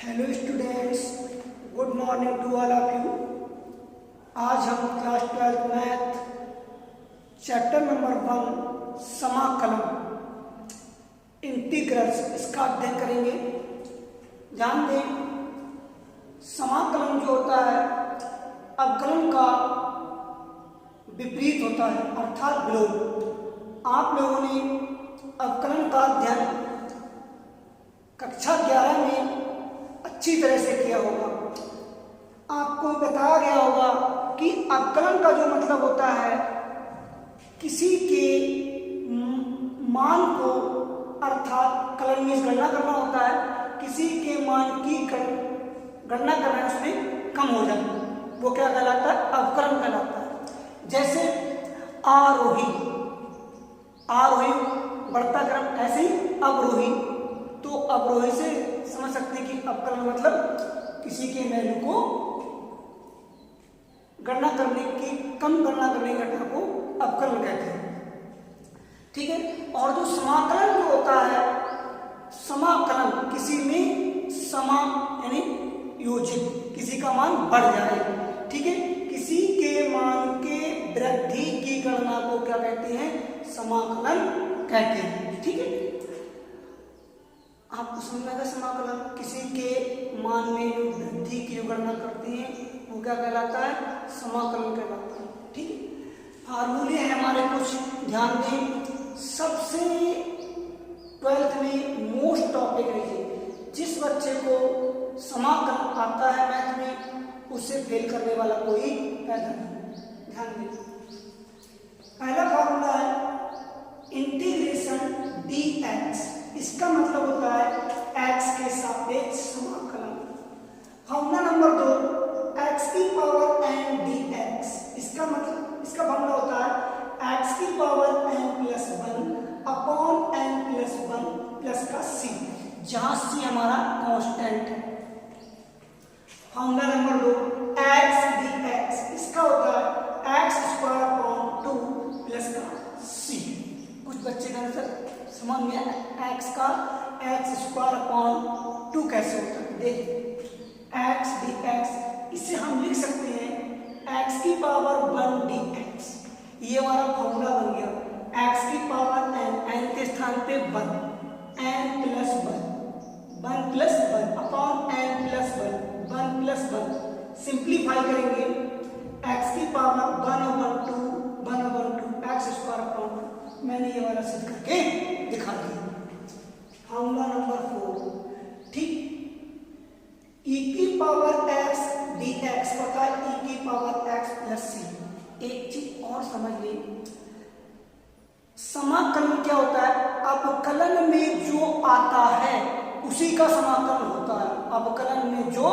Hello students, good morning to all of you. आज हम class 12 math chapter number 1 समाकलन integrals इसका अध्ययन करेंगे। ध्यान दें, समाकलन जो होता है अवकलन का विपरीत होता है, अर्थात विलोम। आप लोगों ने अवकलन का अध्ययन कक्षा 11 में अच्छी तरह से किया होगा। आपको बताया गया होगा कि अवकलन का जो मतलब होता है किसी के मान को, अर्थात कलन में गणना करना होता है, किसी के मान की गणना करना उसमें कम हो जाए, वो क्या कहलाता है? अवकलन कहलाता है। जैसे आरोही, आरोही बढ़ता क्रम, ऐसे ही अवरोही। तो अवरोही से समझ सकते हैं कि अवकलन मतलब किसी के वैल्यू को गणना करने की, कम गणना करने की घटना को अवकलन कहते हैं। ठीक है। और जो समाकलन जो होता है, समाकलन किसी में समा यानी योजित, किसी का मान बढ़ जाए। ठीक है। किसी के मान के वृद्धि की गणना को क्या कहते हैं? समाकलन कहते हैं। ठीक है। आपको समझ में समाकलन किसी के मान में जो वृद्धि की गणना करते हैं वो क्या कहलाता है? समाकलन कहलाता है। ठीक है। फार्मूले हैं हमारे कुछ, ध्यान दें। सबसे 12th में मोस्ट टॉपिक रही, जिस बच्चे को समाकलन आता है मैथ में उससे फेल करने वाला कोई पैदा नहीं। ध्यान दें, पहला फार्मूला है इंटीग्रेशन dx। इसका मतलब होता है x के सापेक्ष समाकलन। फार्मूला नंबर 2 x की पावर n dx। इसका मतलब, इसका फार्मूला होता है x की power n plus 1 upon n plus 1 plus का c, जहां c हमारा कांस्टेंट है। Formula number 2 x dx। इसका होता है x स्क्वायर अपॉन 2 प्लस का c। कुछ बच्चे का आंसर समझ में x का x स्क्वायर अपॉन 2 कैसे होता है? देखिए, x dx, इसे हम लिख सकते हैं x की पावर 1 dx। ये हमारा फॉर्मूला बन गया। x की पावर n के स्थान पे 1, n plus 1 plus 1 upon n plus 1 plus 1। Simplify करेंगे, x की पावर 1/2 x स्क्वायर अपॉन 2। मैंने ये वाला सिद्ध करके दिखा दिया। फार्मूला नंबर 4, ठीक, e की पावर x dx पता है, e की पावर x प्लस c। एक चीज और समझ ली, समाकलन क्या होता है? अवकलन में जो आता है उसी का समाकलन होता है। अवकलन में जो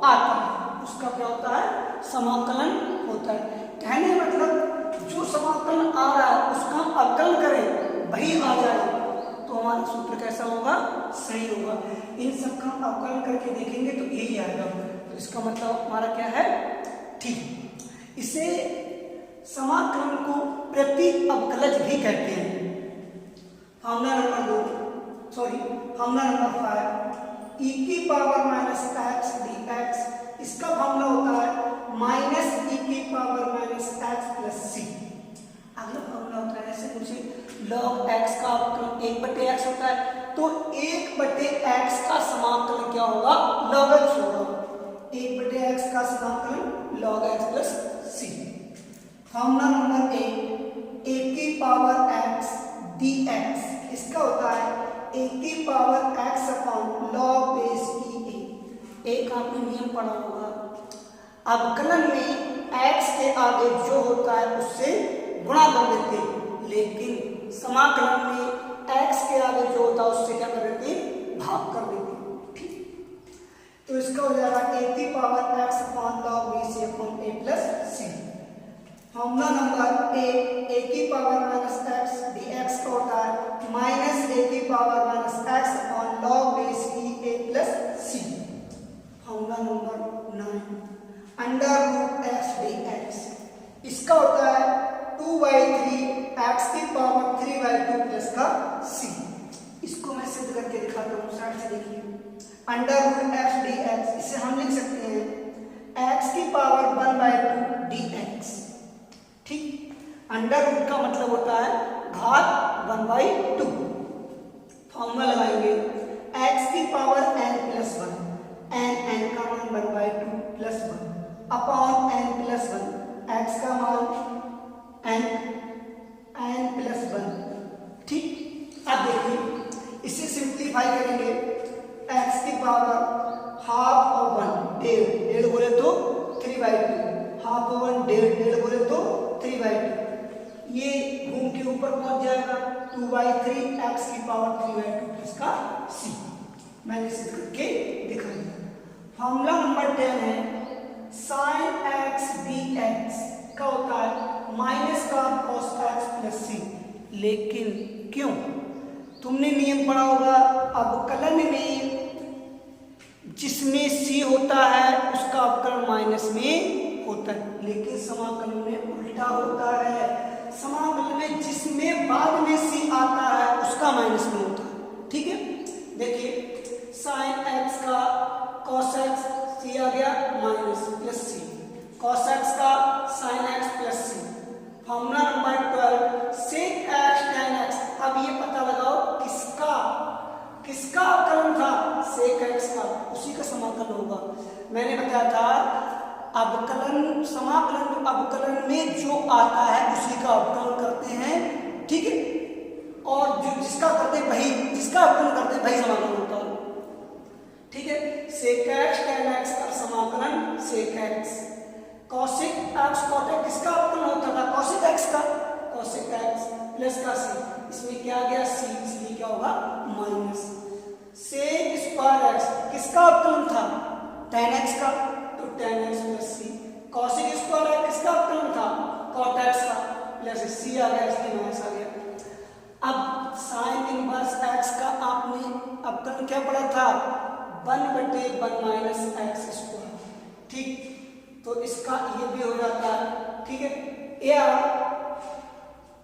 आता है उसका क्या होता है? समाकलन होता है। कहने मतलब जो समाकलन आ रहा है उसका अवकलन करें, वही आ जाए तो हमारा सूत्र कैसा होगा? सही होगा। इन सब का अवकलन करके देखेंगे तो यही आएगा। तो इसका मतलब हमारा क्या है? ठीक। इसे समाकलन को प्रति अवकलज भी कहते हैं। Formula number 2, sorry formula number 5, e की पावर माइनस x dx। इसका फार्मूला होता है माइनस e की power minus x plus c। अगला फार्मूला होता है, ऐसे पूछे log x का अवकलन 1/x होता है, तो 1/x का समाकलन क्या होगा? log x होगा। 1/x का समाकलन log x plus c। Formula number 1 a की पावर x dx। इसका होता है a की power x upon log base e a। एक आपने नियम पढ़ा होगा, अवकलन में x के आगे जो होता है उससे गुणा कर देते हैं, लेकिन समाकलन में x के आगे जो होता है उससे क्या कर देते हैं? भाग कर देते हैं। ठीक। तो इसका हो जाएगा a की power x upon log b c upon a plus c। Formula number 1 a की पावर माइनस x dx का होता है माइनस a की power minus x upon log base e a plus c। Formula number 9 under root x dx। इसका होता है 2/3 x की power 3/2 plus का c। इसको मैं सिद्ध करके दिखाता हूँ, साइड से देखिए। Under root x d x, इसे हम लिख सकते हैं एक्स की पावर 1/2 डी एक्स। ठीक, अंडर रूट का मतलब होता है घात 1/2। फॉर्मूला लगाएंगे एक्स की पावर n+1, n का मान 1/2 + 1 अपॉन n+1, एक्स का मान n+1। ठीक, अब देखिए इसे सिंप्लीफाई करेंगे, एक्स की पावर हाफ और 1 डेढ़ बोले तो 3/2, हाफ और 1 डेढ़ बोले तो 3/2, ये घूम के ऊपर पहुंच जाएगा 2/3 एक्स की पावर 3/2 प्लस का c। मैंने सिद्ध करके दिखा दिया। फॉर्मूला नंबर 10 है sin x dx का होता है माइनस का cos x प्लस c। लेकिन क्यों? तुमने नियम पढ़ा होगा अवकलन में जिसमें c होता है उसका अवकलन माइनस में होता है, लेकिन समाकलन में उल्टा होता है। समाकलन में जिसमें बाद में c आता है उसका माइनस में होता है। ठीक है, देखिए sin x का cos x c आ गया minus plus c, cos x का sin x plus c। Formula number 12 sec x tan x। अब ये पता लगाओ किसका अवकलन था, sec x का, उसी का समाकलन होगा। मैंने बताया था अवकलन में जो आता है उसी का अवकलन करते हैं। ठीक है, और जो जिसका अवकलन करते हैं वही समाकलन होता है। ठीक है, sec x tan x का समाकलन sec x, cosec x cot x किसका अवकलन होता था, cosec x का, cosec x प्लस का c, इसमें क्या आ गया c, इसलिए क्या होगा माइनस। sec स्क्वायर x किसका अवकलन था, tan x का, तो tan x plus c। cosec square x किसका अवकलन था, cot x का, प्लस c आ गया, इसलिए माइनस आ गया। अब sin इनवर्स x का आपने अवकलन क्या पढ़ा था, 1/1 माइनस एक्स स्क्वायर। ठीक, तो इसका ये भी हो जाता है। ठीक है, या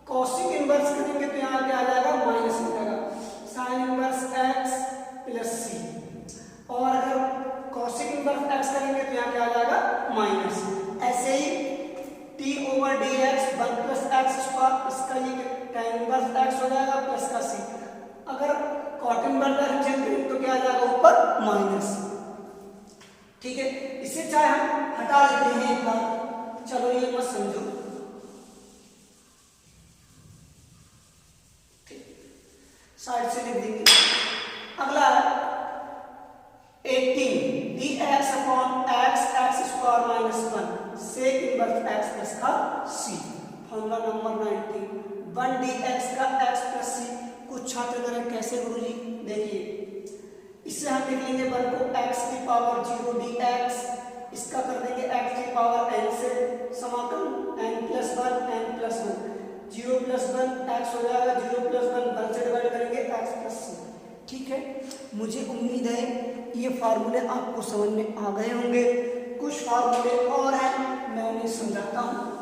cosec इनवर्स करेंगे तो यहाँ क्या आ जाएगा माइनस हो जाएगा, sin inverse x plus c, और अगर cosec इनवर्स x करेंगे तो यहाँ क्या आ जाएगा माइनस। ऐसे ही t/dx 1 + x², इसका ये tan इनवर्स x हो जाएगा प्लस का c। अगर cot इनवर्स x चेंज करेंगे तो क्या आ जाएगा ऊपर माइनस। ठीक है, इसे चाहे हम हटा लेते हैं एक बार, चलो ये मत समझो। साइड से लिख देंगे। अगला 18 dx upon x² minus 1 sec inverse x plus का c। फॉर्मूला नंबर 19 1 dx का x प्लस c। कुछ छात्र करें कैसे गुरुजी, देखिए इससे हम लिख लेंगे 1 को x की पावर 0 dx, इसका कर देंगे x की पावर n से समाकलन n+1 n+1, 0 + 1 x हो जाएगा, 0 + 1 1 से डिवाइड करेंगे x प्लस c। ठीक है, मुझे उम्मीद है ये फार्मूले आपको समझ में आ गए होंगे। कुछ फार्मूले और हैं, मैं उन्हें समझाता हूँ।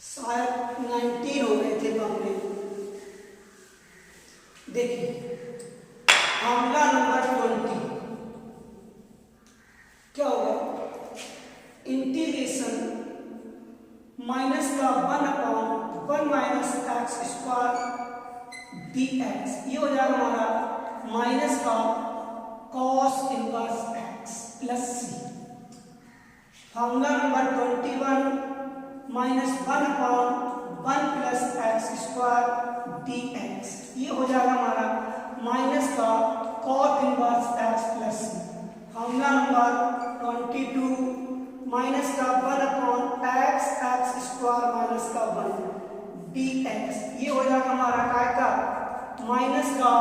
शायद 19 हो गए थे मामले। देखिए फॉर्मूला नंबर 20 क्या होगा, इंटीग्रेशन माइनस का 1/1 माइनस x² dx, ये हो जाएगा हमारा माइनस का cos inverse x plus c। Formula number 21 -1/1 plus x² dx, ये हो जाएगा हमारा माइनस का cot inverse x plus c। Formula number 22 minus का 1/x माइनस का 1 dx, ये हो जाएगा हमारा काय का माइनस का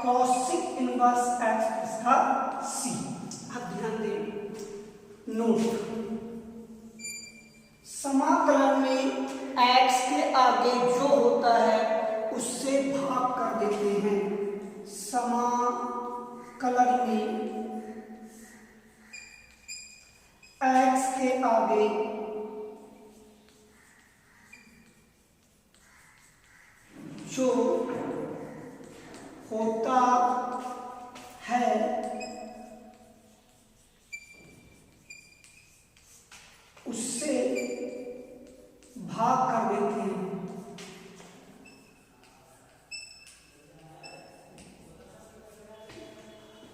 cosec इनवर्स x प्लस का c। अब ध्यान दें, नोट समाकलन में x के आगे जो होता है उससे भाग कर देते हैं। समाकलन में के आगे जो होता है उससे भाग कर देते हैं।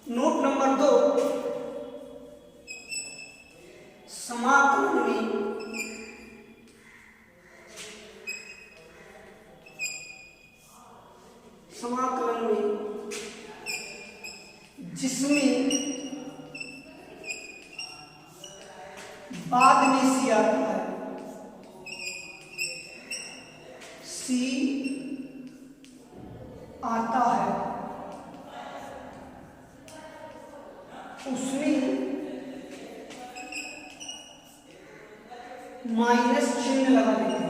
नोट नंबर 2, समाकलन में जिसमें बाद में सी आता है, सी आता है, उसमें माइनस चिन्ह लगा देते हैं।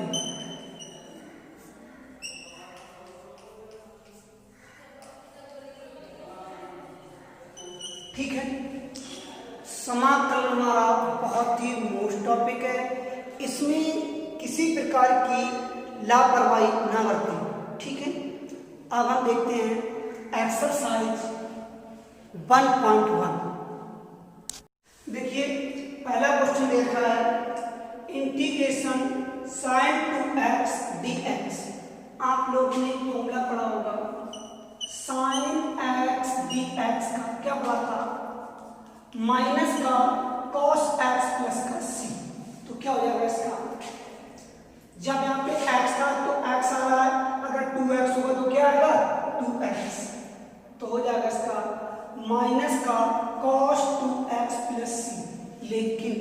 ठीक है, समाकलन हमारा बहुत ही मोस्ट टॉपिक है, इसमें किसी प्रकार की लापरवाही ना बरतें। ठीक है, अब हम देखते हैं एक्सरसाइज 1.1। देखिए पहला क्वेश्चन देखा है इंटीग्रेशन sin 2x dx। आप लोगों ने फॉर्मूला पढ़ा होगा sin x dx का, क्या पढ़ा था, माइनस का cos x प्लस का c। तो क्या हो जाएगा इसका, जब यहाँ पे x था तो x आ रहा है, अगर 2x होगा तो क्या आएगा 2x, तो हो जाएगा इसका माइनस का cos 2x प्लस c। लेकिन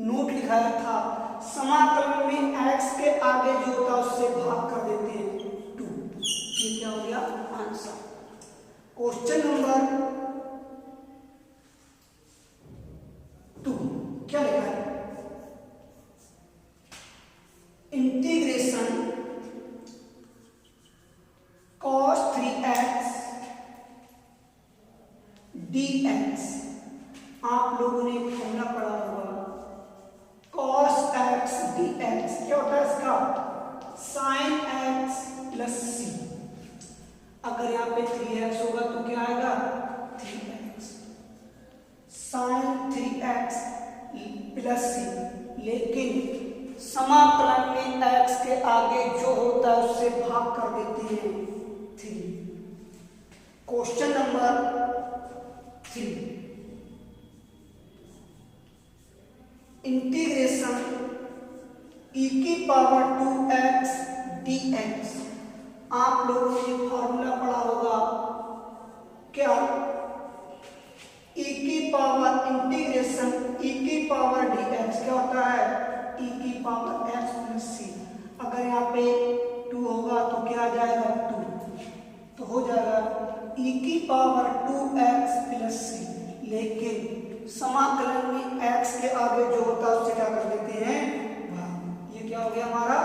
नोट लिखा था समाकलन में x के आगे जो होता है उससे भाग कर देते हैं 2। ये क्या हो गया आंसर। क्वेश्चन नंबर 2 क्या लिखा है, इंटीग्रेशन cos 3x dx। आप लोगों ने फॉर्मूला पढ़ा होगा cos x dx, क्या होता है इसका sin x प्लस c। अगर यहाँ पे 3x होगा तो क्या आएगा 3x, sin 3x plus c। लेकिन समाकलन में x के आगे जो होता है उससे भाग कर देते हैं 3। क्वेश्चन नंबर 3, इंटीग्रेशन e की पावर 2x dx। आप लोगों ने फॉर्मूला पढ़ा होगा क्या, e की पावर इंटीग्रेशन e की पावर dx क्या होता है e की पावर x प्लस c। अगर यहाँ पे 2 होगा तो क्या आ जाएगा 2, तो हो जाएगा e की पावर 2x प्लस c। लेकिन समाकलन में x के आगे जो होता है उससे क्या कर देते हैं भाग। ये क्या हो गया हमारा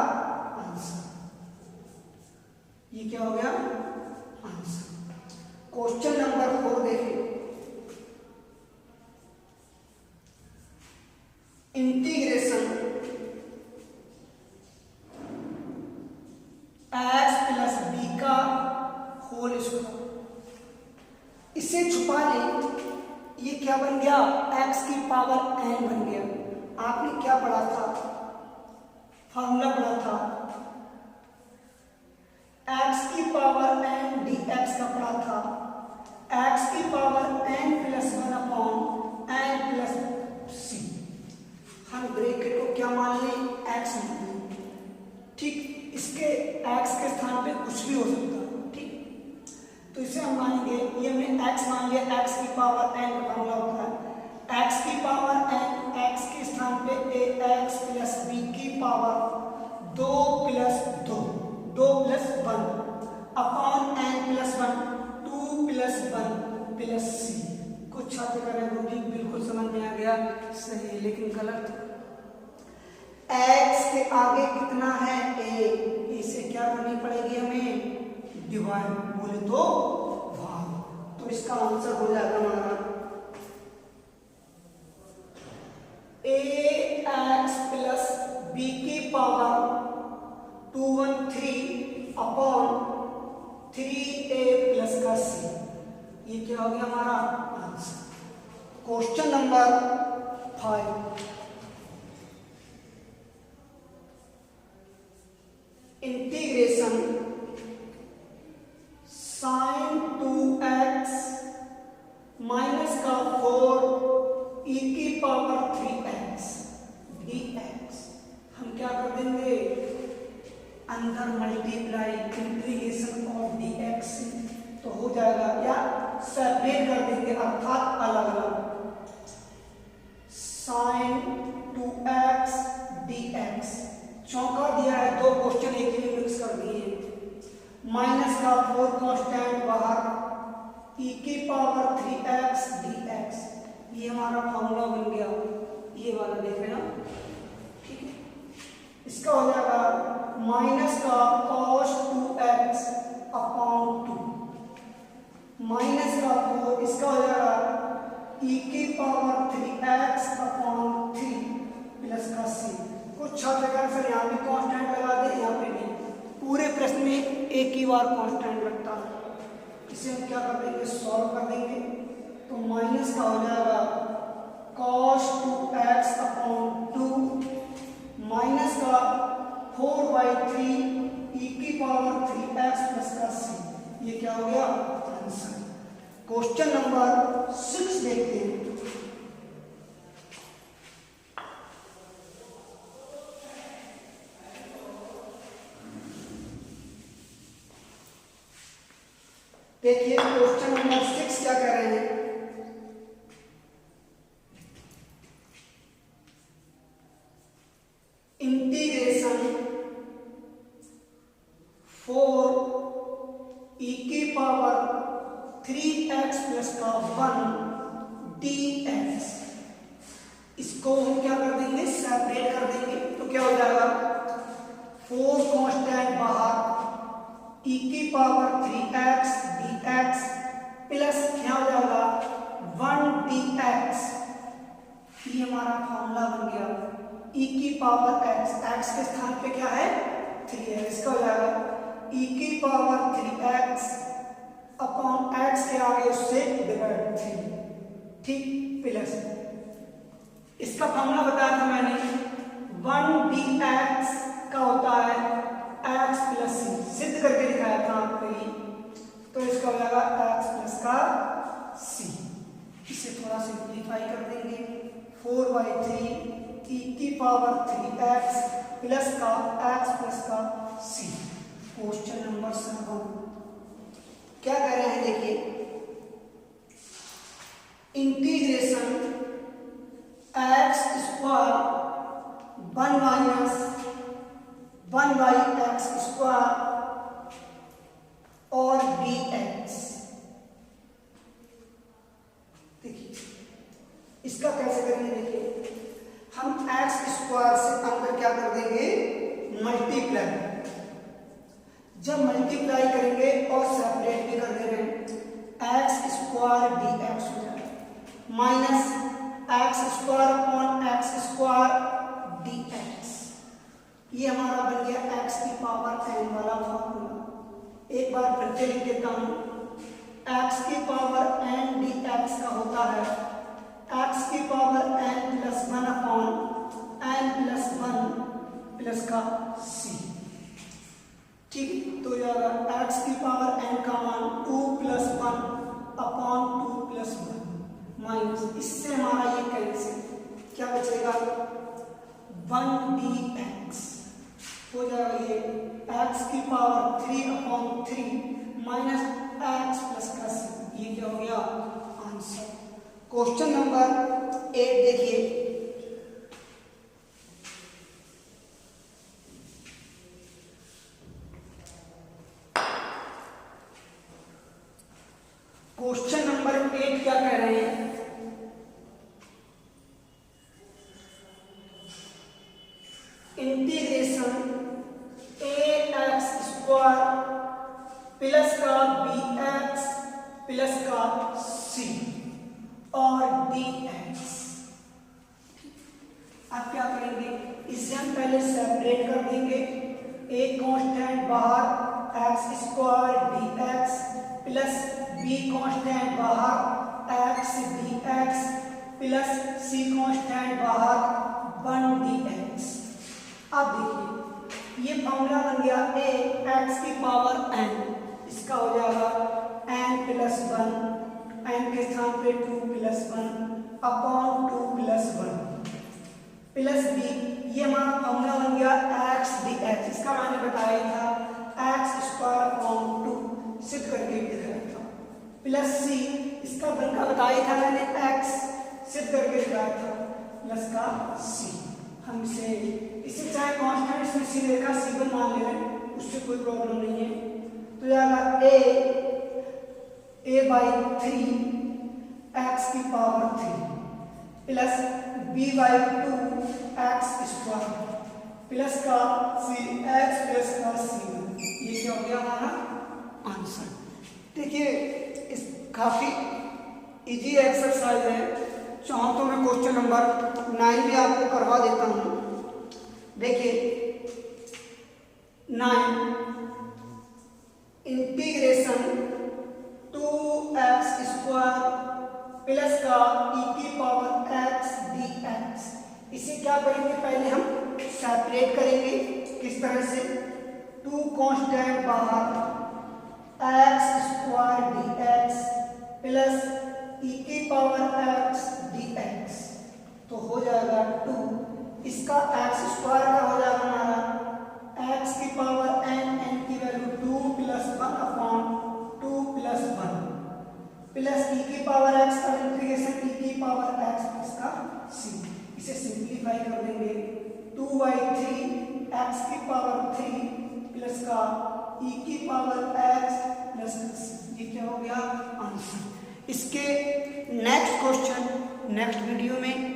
आंसर, ये क्या हो गया आंसर। क्वेश्चन नंबर 4 देखिए, इंटीग्रेशन x प्लस b का होल स्क्वायर। इसे छुपा लें, ये क्या बन गया x की पावर n बन गया। आपने क्या पढ़ा था, फॉर्मूला पढ़ा था x की पावर n dx का पढ़ा था, x की power n plus 1 upon n plus c। हम ब्रैकेट को क्या मान लें x मान लें। ठीक, इसके x के स्थान पे कुछ भी हो सकता है। ठीक, तो इसे हम मानेंगे, ये हमने x मान लिया, x की पावर n का फॉर्मूला होता है x की पावर n, x के स्थान पे ax प्लस b की power 2 plus 2, 2 plus 1 upon n plus 1, 2 plus 1 plus c। कुछ छात्र कर रहे हैं कि बिल्कुल समझ में आ गया, सही है, लेकिन गलत। x के आगे कितना है a, इसे क्या करनी पड़ेगी हमें डिवाइड, बोले तो भाग। तो इसका आंसर हो जाएगा हमारा बी की पावर 213 अपॉन 3a प्लस का c। ये क्या हो गया हमारा answer. Question number 5, integration sine 2x minus का 4 e की पावर 3x dx। हम क्या कर देंगे, अंदर मल्टीप्लाई इंटीग्रेशन ऑफ dx तो हो जाएगा, या सेपरेट कर देंगे अर्थात अलग अलग। साइन 2x dx चौका दिया है, दो क्वेश्चन एक ही में मिक्स कर दिए। माइनस का 4 कांस्टेंट बाहर, e की पावर 3x dx। ये हमारा फॉर्मूला बन गया, ये वाला देख लेना, ठीक है। इसका हो जाएगा माइनस का cos 2x अपॉन 2 माइनस का 4, इसका हो जाएगा e की पावर 3x अपॉन 3 प्लस का c। कुछ छात्र का आंसर यहाँ भी कांस्टेंट लगा दे, यहाँ पे भी। पूरे प्रश्न में एक ही बार कांस्टेंट लगता है। इसे हम क्या कर देंगे, सॉल्व कर देंगे। तो माइनस का हो जाएगा cos 2x अपॉन 2 माइनस का 4/3 e की पावर 3x प्लस का c। ये क्या हो गया आंसर। क्वेश्चन नंबर 6 देखते हैं। देखिए क्वेश्चन नंबर 6 क्या कह रहे हैं, इंटीग्रेशन 4 e की पावर 3x प्लस का 1 dx। इसको हम क्या कर देंगे, सेपरेट कर देंगे। तो क्या हो जाएगा, 4 कांस्टेंट बाहर, e की पावर 3x dx प्लस क्या हो जाएगा 1 dx। ये हमारा फॉर्मूला बन गया, e की पावर x, x के स्थान पे क्या है 3 है। इसका हो जाएगा e की पावर 3x अपॉन x के आगे उससे डिवाइड 3, ठीक, प्लस इसका फॉर्मूला बताया था मैंने, 1 dx का होता है x प्लस c, सिद्ध करके दिखाया था आपको ही। तो इसका हो जाएगा x प्लस का c। इसे थोड़ा सिंप्लीफाई कर देंगे, 4/3 e की पावर 3x प्लस का x प्लस का c। क्वेश्चन नंबर 7 क्या कह रहे हैं, देखिए integration x square 1 minus 1/x square और dx। देखिए इसका कैसे करेंगे, देखिए हम x स्क्वायर से अंदर क्या कर देंगे, मल्टीप्लाई। जब मल्टीप्लाई करेंगे और सेपरेट भी कर दे रहे हैं, x स्क्वायर dx हो जाएगा minus x square upon x square dx। ये हमारा बन गया x की पावर n वाला फॉर्मूला। एक बार फिर से लिख देता हूं, x की पावर n dx का होता है x की power n plus 1 upon n plus 1 plus का c, ठीक। तो जाएगा x की पावर n का मान 2 प्लस 1 अपॉन 2 प्लस 1 माइनस, इससे हमारा ये कैंसिल, क्या बचेगा 1 dx हो जाएगा ये x की power 3 upon 3 minus x plus का c। ये क्या हो गया आंसर। क्वेश्चन नंबर 8 देखिए, क्वेश्चन नंबर 8 क्या कह रहे हैं, इंटीग्रेशन ax स्क्वायर प्लस का bx प्लस का c और dx। अब क्या करेंगे, इसे हम पहले सेपरेट कर देंगे। एक कांस्टेंट बाहर x square D x plus be constant बाहर एक्स डी एक्स प्लस सी कांस्टेंट बाहर 1 डी एक्स। अब देखिए ये फॉर्मूला बन गया ए एक्स की पावर एन, इसका हो जाएगा एन प्लस 1, एन के स्थान पे 2 plus 1 upon 2 plus 1 plus b, ये हमारा फॉर्मूला बन गया एक्स डी एक्स, इसका मैंने बताया था एक्स स्क्वायर अपॉन 2 सिद्ध करके दिखाया था, प्लस सी, इसका बनका बताया था मैंने एक्स सिद्ध करके दिखाया था, प्लस का सी। हम इसे चाहे कांस्टेंट इसमें सी लेगा C1 मान ले रहे हैं, उससे कोई प्रॉब्लम नहीं है। तो जाएगा a बाई 3 एक्स की power 3 plus b by 2 x square plus का सी एक्स प्लस का C1। ये क्या हो गया हमारा आंसर। देखिए इस काफी इजी एक्सरसाइज है, चाहो तो मैं क्वेश्चन नंबर 9 भी आपको करवा देता हूँ। देखिए 9 इंटीग्रेशन 2x स्क्वायर प्लस का e की पावर x dx, इसे क्या करेंगे पहले हम सेपरेट करेंगे। किस तरह से, 2 कांस्टेंट बाहर x square dx plus e की पावर x dx, तो हो जाएगा 2, इसका x स्क्वायर का हो जाएगा हमारा x की पावर n, n की value 2 plus 1 upon 2 plus 1 plus e की पावर x का इंटीग्रेशन e की पावर x प्लस का c, इसे सिंप्लीफाई कर देंगे 2/3 x की पावर 3 प्लस का e की पावर x प्लस का c। ये क्या हो गया आंसर। इसके नेक्स्ट क्वेश्चन नेक्स्ट वीडियो में